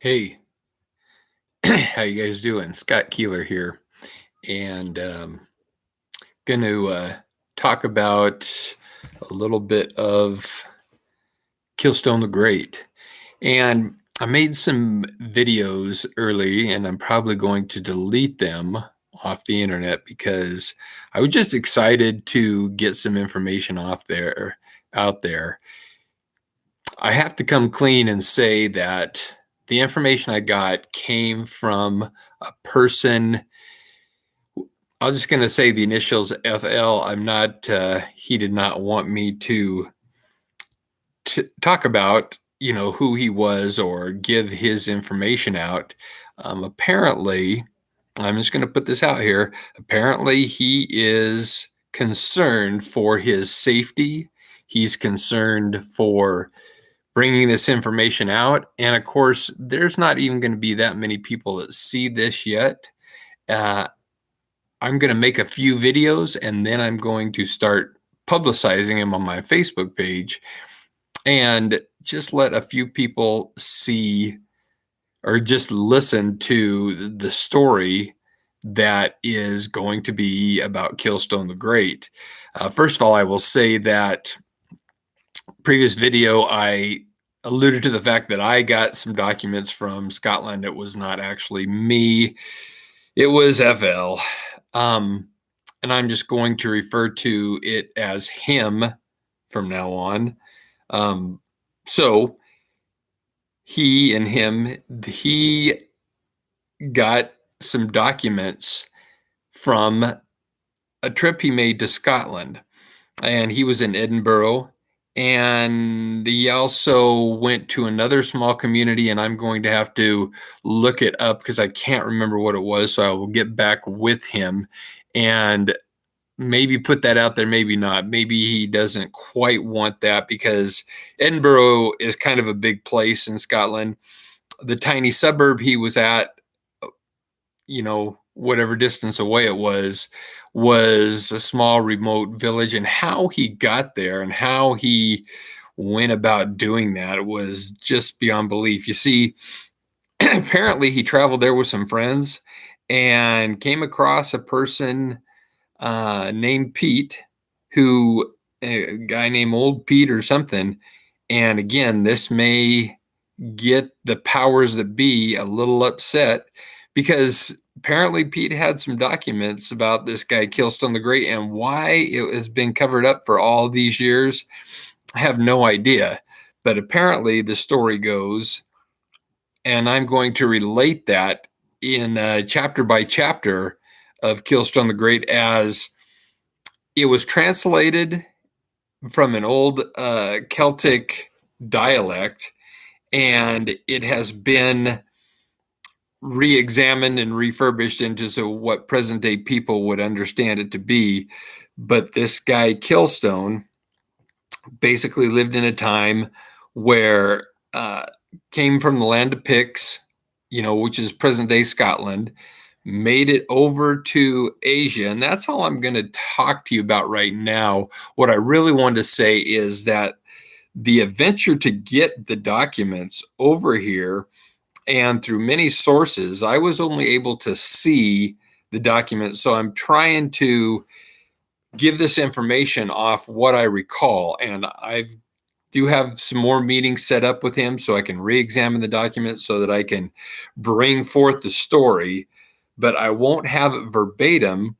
Hey, how you guys doing? Scott Keeler here, and going to talk about a little bit of Kilstone the Great. And I made some videos early, and I'm probably going to delete them off the internet because I was just excited to get some information out there. I have to come clean and say that the information I got came from a person. I'm just going to say the initials FL. I'm not, he did not want me to talk about, who he was or give his information out. Apparently, I'm just going to put this out here. Apparently, he is concerned for his safety. He's concerned for bringing this information out. And of course, there's not even going to be that many people that see this yet. Uh, I'm going to make a few videos and then I'm going to start publicizing them on my Facebook page and just let a few people see or just listen to the story that is going to be about Kilstone the Great. First of all, I will say that previous video, I alluded to the fact that I got some documents from Scotland. It was not actually me. It was FL. And I'm just going to refer to it as him from now on. So he and him, he got some documents from a trip he made to Scotland. And he was in Edinburgh. And he also went to another small community, and I'm going to have to look it up because I can't remember what it was. So I will get back with him and maybe put that out there, maybe not. Maybe he doesn't quite want that because Edinburgh is kind of a big place in Scotland. The tiny suburb he was at, whatever distance away it was a small remote village. And how he got there and how he went about doing that was just beyond belief. You see, apparently he traveled there with some friends and came across a person named Pete, a guy named Old Pete or something. And again, this may get the powers that be a little upset because apparently Pete had some documents about this guy Kilstone the Great, and why it has been covered up for all these years, I have no idea. But apparently the story goes, and I'm going to relate that in chapter by chapter of Kilstone the Great, as it was translated from an old Celtic dialect, and it has been re-examined and refurbished into what present day people would understand it to be. But this guy Kilstone basically lived in a time where came from the land of Picts, which is present day Scotland, made it over to Asia. And that's all I'm going to talk to you about right now. What I really wanted to say is that the adventure to get the documents over here, and through many sources, I was only able to see the documents. So I'm trying to give this information off what I recall. And I do have some more meetings set up with him so I can re-examine the documents so that I can bring forth the story. But I won't have it verbatim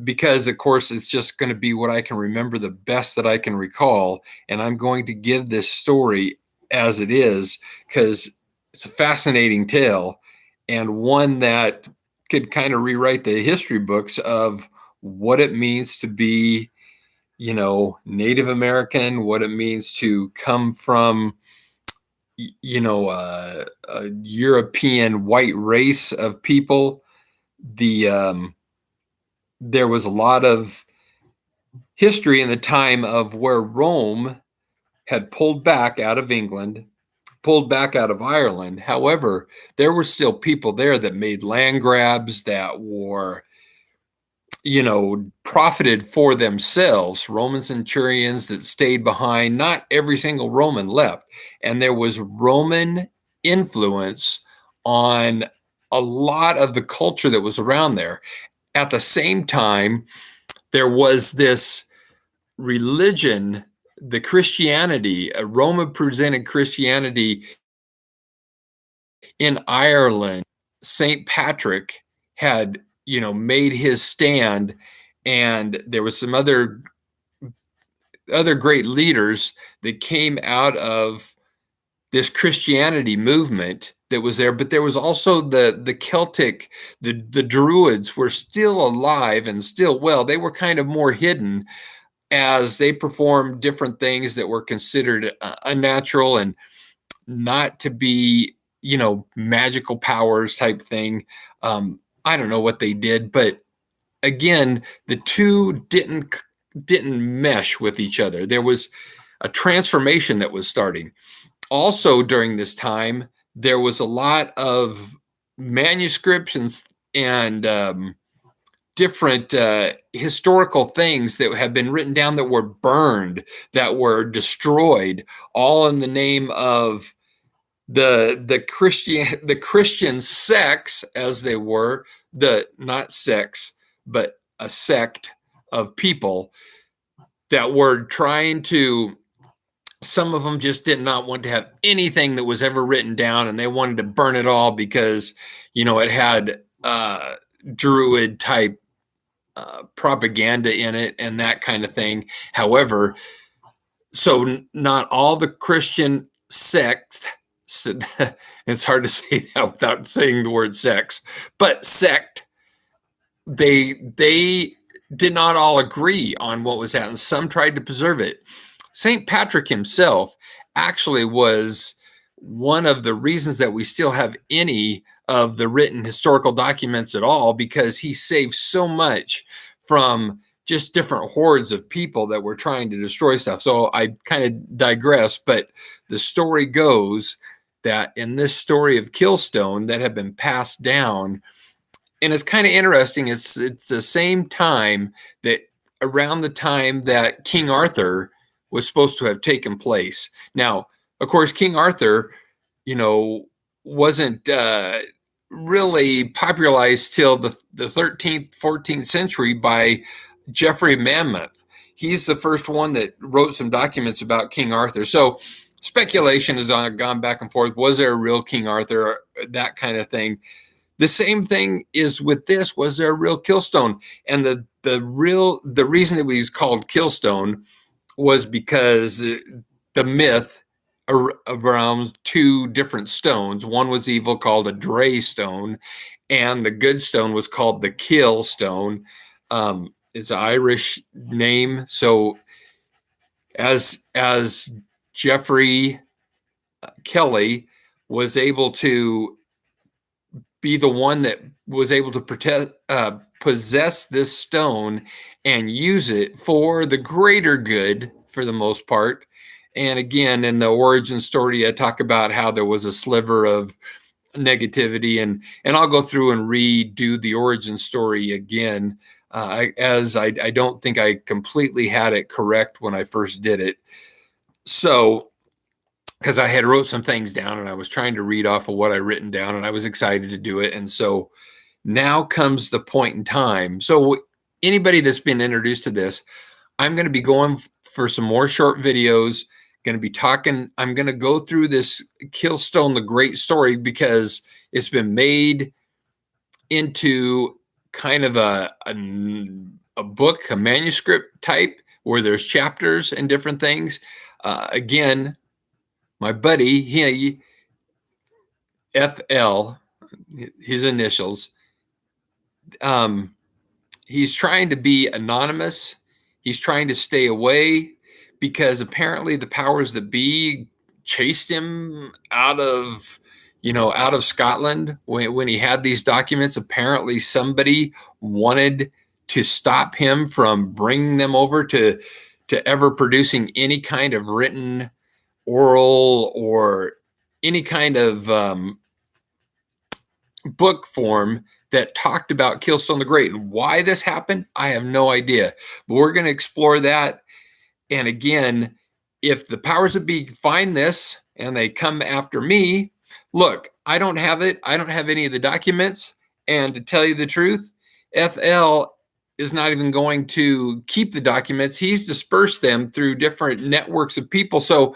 because, of course, it's just going to be what I can remember the best that I can recall. And I'm going to give this story as it is because it's a fascinating tale and one that could kind of rewrite the history books of what it means to be, Native American, what it means to come from, a European white race of people. There was a lot of history in the time of where Rome had pulled back out of England, pulled back out of Ireland. However, there were still people there that made land grabs, that were, profited for themselves. Roman centurions that stayed behind. Not every single Roman left. And there was Roman influence on a lot of the culture that was around there. At the same time, there was this religion, the Christianity, a Roman presented Christianity in Ireland. St. Patrick had, made his stand, and there was some other great leaders that came out of this Christianity movement that was there. But there was also the Celtic, the Druids were still alive and still well. They were kind of more hidden as they performed different things that were considered unnatural and not to be, magical powers type thing. I don't know what they did, but again, the two didn't mesh with each other. There was a transformation that was starting. Also, during this time, there was a lot of manuscripts and different historical things that have been written down that were burned, that were destroyed, all in the name of the Christian sects, as they were, the not sex, but a sect of people that were trying to. Some of them just did not want to have anything that was ever written down, and they wanted to burn it all because it had Druid type propaganda in it and that kind of thing. However, so not all the Christian sects, it's hard to say that without saying the word sex, but sect, they did not all agree on what was that, and some tried to preserve it. St. Patrick himself actually was one of the reasons that we still have any of the written historical documents at all, because he saved so much from just different hordes of people that were trying to destroy stuff. So I kind of digress, but the story goes that in this story of Kilstone that had been passed down, and it's kind of interesting, it's the same time that around the time that King Arthur was supposed to have taken place. Now, of course, King Arthur, wasn't really popularized till the 13th, 14th century by Geoffrey Monmouth. He's the first one that wrote some documents about King Arthur. So speculation has gone back and forth. Was there a real King Arthur? That kind of thing. The same thing is with this. Was there a real Kilstone? And the reason it was called Kilstone was because the myth around two different stones. One was evil, called a Drey-Stone, and the good stone was called the Kilstone. It's an Irish name. So as Geoffrey Kelly was able to be the one that was able to possess this stone and use it for the greater good for the most part. And again, in the origin story, I talk about how there was a sliver of negativity, and I'll go through and redo the origin story again, as I don't think I completely had it correct when I first did it. So, because I had wrote some things down and I was trying to read off of what I written down, and I was excited to do it. And so now comes the point in time. So anybody that's been introduced to this, I'm going to be going for some more short videos, going to be talking. I'm going to go through this Kilstone the Great story because it's been made into kind of a book, a manuscript type, where there's chapters and different things. Again, my buddy, he FL, his initials, he's trying to be anonymous. He's trying to stay away because apparently the powers that be chased him out of Scotland when he had these documents. Apparently somebody wanted to stop him from bringing them over to ever producing any kind of written, oral, or any kind of book form that talked about Kilstone the Great. And why this happened, I have no idea. But we're going to explore that. And again, if the powers that be find this and they come after me, Look, I don't have it. I don't have any of the documents. And to tell you the truth, FL is not even going to keep the documents. He's dispersed them through different networks of people. So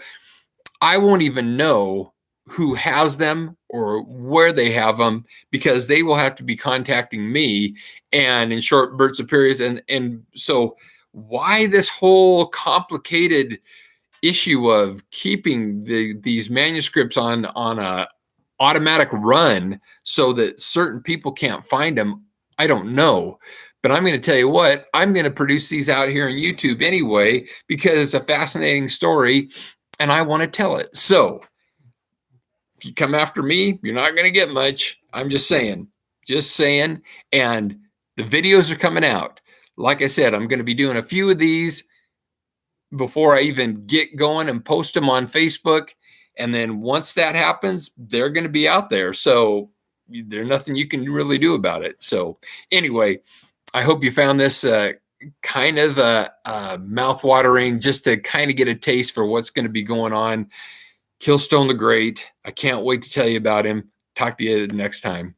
I won't even know who has them or where they have them, because they will have to be contacting me and in short bursts of periods. And so why this whole complicated issue of keeping these manuscripts on a automatic run so that certain people can't find them, I don't know. But I'm going to tell you what, I'm going to produce these out here on YouTube anyway, because it's a fascinating story and I want to tell it. So if you come after me, you're not going to get much. I'm just saying, just saying. And the videos are coming out. Like I said, I'm going to be doing a few of these before I even get going and post them on Facebook. And then once that happens, they're going to be out there. So there's nothing you can really do about it. So anyway, I hope you found this kind of mouth-watering, just to kind of get a taste for what's going to be going on. Kilstone the Great. I can't wait to tell you about him. Talk to you next time.